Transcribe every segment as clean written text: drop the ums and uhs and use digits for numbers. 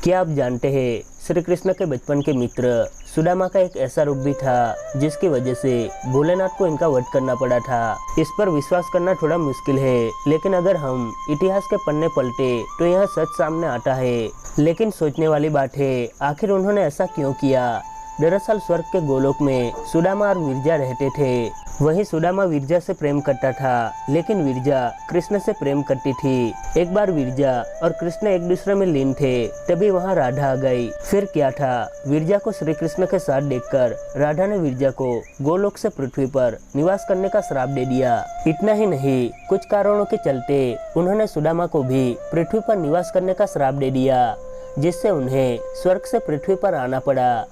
क्या आप जानते हैं श्री कृष्ण के बचपन के मित्र सुदामा का एक ऐसा रूप भी था जिसकी वजह से भोलेनाथ को इनका वध करना पड़ा था। इस पर विश्वास करना थोड़ा मुश्किल है, लेकिन अगर हम इतिहास के पन्ने पलटे तो यह सच सामने आता है। लेकिन सोचने वाली बात है, आखिर उन्होंने ऐसा क्यों किया। दरअसल स्वर्ग के गोलोक में सुदामा और विरजा रहते थे। वहीं सुदामा विरजा से प्रेम करता था, लेकिन विरजा कृष्ण से प्रेम करती थी। एक बार विरजा और कृष्ण एक दूसरे में लीन थे, तभी वहां राधा आ गई। फिर क्या था, विरजा को श्री कृष्ण के साथ देखकर राधा ने विरजा को गोलोक से पृथ्वी पर निवास करने का श्राप दे दिया। इतना ही नहीं, कुछ कारणों के चलते उन्होंने सुदामा को भी पृथ्वी पर निवास करने का श्राप दे दिया, जिससे उन्हें स्वर्ग से पृथ्वी पर आना पड़ा।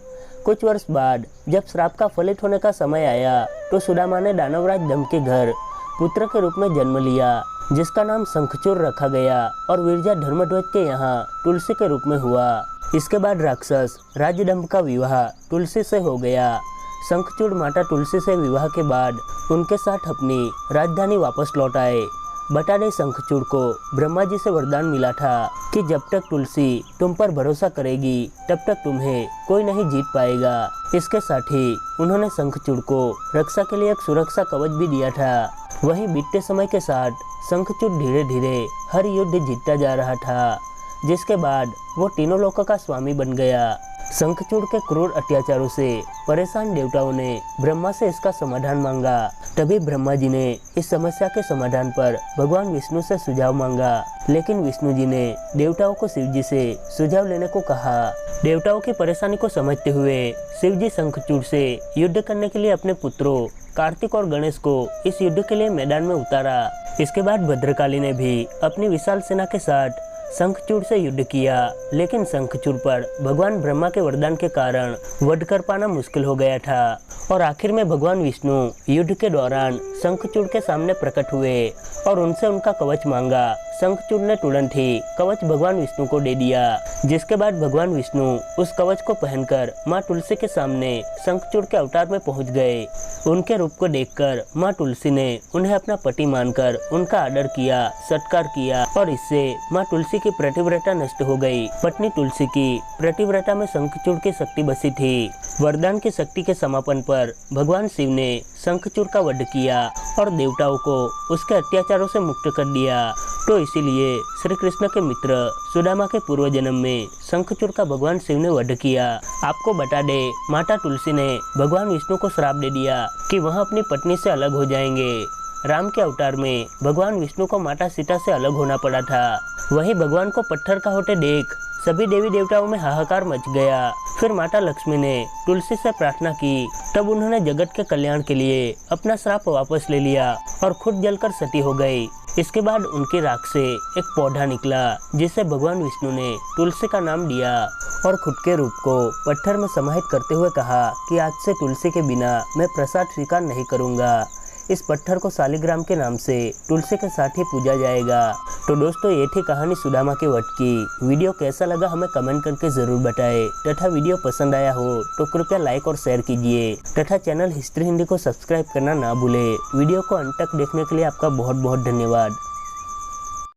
कुछ वर्ष बाद जब श्राप का फलित होने का समय आया तो सुदामा ने दानवराज दम के घर पुत्र के रूप में जन्म लिया, जिसका नाम शंखचूड़ रखा गया, और विरजा धर्मध्वज के यहाँ तुलसी के रूप में हुआ। इसके बाद राक्षस राजदम्भ का विवाह तुलसी से हो गया। शंखचूड़ माता तुलसी से विवाह के बाद उनके साथ अपनी राजधानी वापस लौट आए। बता दें, शंखचूड़ को ब्रह्मा जी से वरदान मिला था कि जब तक तुलसी तुम पर भरोसा करेगी तब तक तुम्हें कोई नहीं जीत पाएगा। इसके साथ ही उन्होंने शंखचूड़ को रक्षा के लिए एक सुरक्षा कवच भी दिया था। वहीं बीतते समय के साथ शंखचूड़ धीरे धीरे हर युद्ध जीतता जा रहा था, जिसके बाद वो तीनों लोकों का स्वामी बन गया। शंखचूड़ के क्रूर अत्याचारों से परेशान देवताओं ने ब्रह्मा से इसका समाधान मांगा। तभी ब्रह्मा जी ने इस समस्या के समाधान पर भगवान विष्णु से सुझाव मांगा, लेकिन विष्णु जी ने देवताओं को शिव जी से सुझाव लेने को कहा। देवताओं की परेशानी को समझते हुए शिव जी शंखचूड़ से युद्ध करने के लिए अपने पुत्रों कार्तिक और गणेश को इस युद्ध के लिए मैदान में उतारा। इसके बाद भद्रकाली ने भी अपनी विशाल सेना के साथ शंखचूड़ से युद्ध किया, लेकिन शंखचूड़ पर भगवान ब्रह्मा के वरदान के कारण वध कर पाना मुश्किल हो गया था। और आखिर में भगवान विष्णु युद्ध के दौरान शंखचूड़ के सामने प्रकट हुए और उनसे उनका कवच मांगा। शंखचूड़ ने तुरंत ही कवच भगवान विष्णु को दे दिया, जिसके बाद भगवान विष्णु उस कवच को पहनकर माँ तुलसी के सामने शंखचूड़ के अवतार में पहुंच गए। उनके रूप को देखकर माँ तुलसी ने उन्हें अपना पति मानकर उनका आदर किया, सत्कार किया, और इससे माँ तुलसी की प्रतिव्रता नष्ट हो गई। पत्नी तुलसी की प्रतिव्रता में शंखचूड़ की शक्ति बसी थी। वरदान की शक्ति के समापन पर भगवान शिव ने शंखचूड़ का वध किया और देवताओं को उसके अत्याचारों से मुक्त कर दिया। तो इसीलिए श्री कृष्ण के मित्र सुदामा के पूर्व जन्म में शंखचूड़ का भगवान शिव ने वध किया। आपको बता दे, माता तुलसी ने भगवान विष्णु को श्राप दे दिया कि वह अपनी पत्नी से अलग हो जाएंगे। राम के अवतार में भगवान विष्णु को माता सीता से अलग होना पड़ा था। वहीं भगवान को पत्थर का होते देख सभी देवी देवताओं में हाहाकार मच गया। फिर माता लक्ष्मी ने तुलसी से प्रार्थना की, तब उन्होंने जगत के कल्याण के लिए अपना श्राप वापस ले लिया और खुद जलकर सती हो गई। इसके बाद उनकी राख से एक पौधा निकला, जिसे भगवान विष्णु ने तुलसी का नाम दिया और खुद के रूप को पत्थर में समाहित करते हुए कहा कि आज से तुलसी के बिना मैं प्रसाद स्वीकार नहीं करूँगा। इस पत्थर को शालिग्राम के नाम से तुलसी के साथ ही पूजा जाएगा। तो दोस्तों, ये थी कहानी सुदामा के वध की। वीडियो कैसा लगा हमें कमेंट करके ज़रूर बताएं, तथा वीडियो पसंद आया हो तो कृपया लाइक और शेयर कीजिए, तथा चैनल हिस्ट्री हिंदी को सब्सक्राइब करना ना भूलें। वीडियो को अंत तक देखने के लिए आपका बहुत बहुत धन्यवाद।